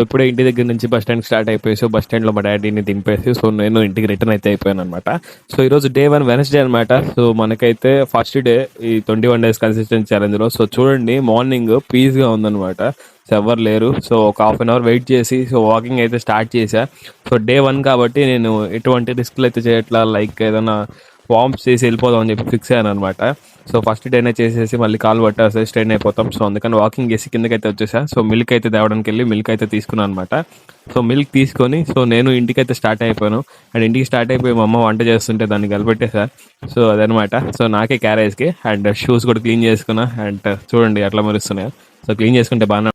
ఇప్పుడే ఇంటి దగ్గర నుంచి బస్ స్టాండ్ స్టార్ట్ అయిపోయి, సో బస్ స్టాండ్లో మా డాడీని దింపేసి సో నేను ఇంటికి రిటర్న్ అయితే అయిపోయాను అనమాట. సో ఈరోజు డే 1 వెనస్డే అనమాట. సో మనకైతే ఫస్ట్ డే ఈ 21 డేస్ కన్సిస్టెంట్ ఛాలెంజ్లో. సో చూడండి, మార్నింగ్ పీస్గా ఉందన్నమాట. సో ఎవరు లేరు. సో ఒక హాఫ్ అన్ అవర్ వెయిట్ చేసి సో వాకింగ్ అయితే స్టార్ట్ చేశా. సో డే 1 కాబట్టి నేను ఎటువంటి రిస్క్లు అయితే చేయట్లా, లైక్ ఏదైనా వార్మ్స్ చేసి వెళ్ళిపోదాం అని చెప్పి ఫిక్స్ అయ్యాను అనమాట. సో ఫస్ట్ డేనే చేసేసి మళ్ళీ కాలు పట్టేస్తే స్ట్రెయిన్ అయిపోతాం. సో అందుకని వాకింగ్ చేసి కిందకైతే వచ్చేసా. సో మిల్క్ అయితే తేవడానికి వెళ్ళి మిల్క్ అయితే తీసుకున్నాను అనమాట. సో మిల్క్ తీసుకొని సో నేను ఇంటికైతే స్టార్ట్ అయిపోయాను. అండ్ ఇంటికి స్టార్ట్ అయిపోయి మా అమ్మ వంట చేస్తుంటే దాన్ని కలిపెట్టేసా. సో అదనమాట. సో నాకే క్యారేజ్కి అండ్ షూస్ కూడా క్లీన్ చేసుకున్నా. అండ్ చూడండి ఎట్లా మెరుస్తున్నాయో. సో క్లీన్ చేసుకుంటే బాగా.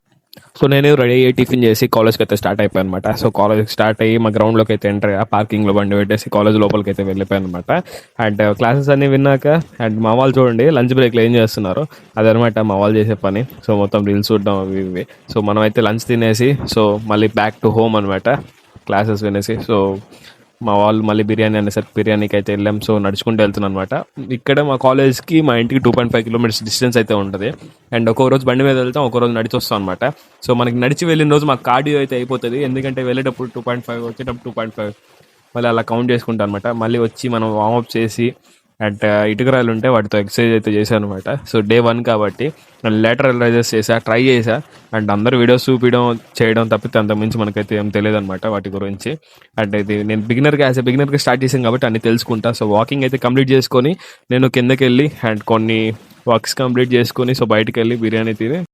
సో నేను రెడీ అయ్యి టిఫిన్ చేసి కాలేజ్కి అయితే స్టార్ట్ అయిపోయాను అనమాట. సో కాలేజ్కి స్టార్ట్ అయ్యి మా గ్రౌండ్లోకి అయితే ఎంటర్ అయ్యా. పార్కింగ్లో బండి పెట్టేసి కాలేజ్ లోపలికి అయితే వెళ్ళిపోయాను అనమాట. అండ్ క్లాసెస్ అన్నీ విన్నాక అండ్ మా వాళ్ళు చూడండి లంచ్ బ్రేక్లో ఏం చేస్తున్నారు, అదనమాట మా వాళ్ళు చేసే పని. సో మొత్తం రీల్స్ చూడడం అవి ఇవి. సో మనం అయితే లంచ్ తినేసి సో మళ్ళీ బ్యాక్ టు హోమ్ అనమాట, క్లాసెస్ వినేసి. సో మా వాళ్ళు మళ్ళీ బిర్యానీ అనేసరికి బిర్యానీకి అయితే వెళ్ళాం. సో నడుచుకుంటూ వెళ్తున్నాను అనమాట. ఇక్కడ మా కాలేజ్కి మా ఇంటికి 2.5 కిలోమీటర్స్ డిస్టెన్స్ అయితే ఉంటుంది. అండ్ ఒక్కో రోజు బండి మీద వెళ్తాం, ఒక్కో రోజు నడిచి వస్తాం అనమాట. సో మనకి నడిచి వెళ్ళిన రోజు మాకు కార్డియో అయితే అయిపోతుంది, ఎందుకంటే వెళ్ళేటప్పుడు 2.5, వచ్చేటప్పుడు 2.5 మళ్ళీ అలా కౌంట్ చేసుకుంటాం అనమాట. మళ్ళీ వచ్చి మనం వార్మప్ చేసి అండ్ ఇటుకరాలు ఉంటే వాటితో ఎక్సర్సైజ్ అయితే చేశాను అనమాట. సో డే 1 కాబట్టి లేటరల్ రైజెస్ చేసా, ట్రై చేసా. అండ్ అందరూ వీడియోస్ చూపించడం చేయడం తప్పితే అంతకుమించి మనకైతే ఏం తెలియదు అనమాట వాటి గురించి. అండ్ ఇది నేను బిగినర్గా స్టార్ట్ చేశాను కాబట్టి అన్ని తెలుసుకుంటా. సో వాకింగ్ అయితే కంప్లీట్ చేసుకొని నేను కిందకి వెళ్ళి అండ్ కొన్ని వర్క్స్ కంప్లీట్ చేసుకొని సో బయటకు వెళ్ళి బిర్యానీ తిని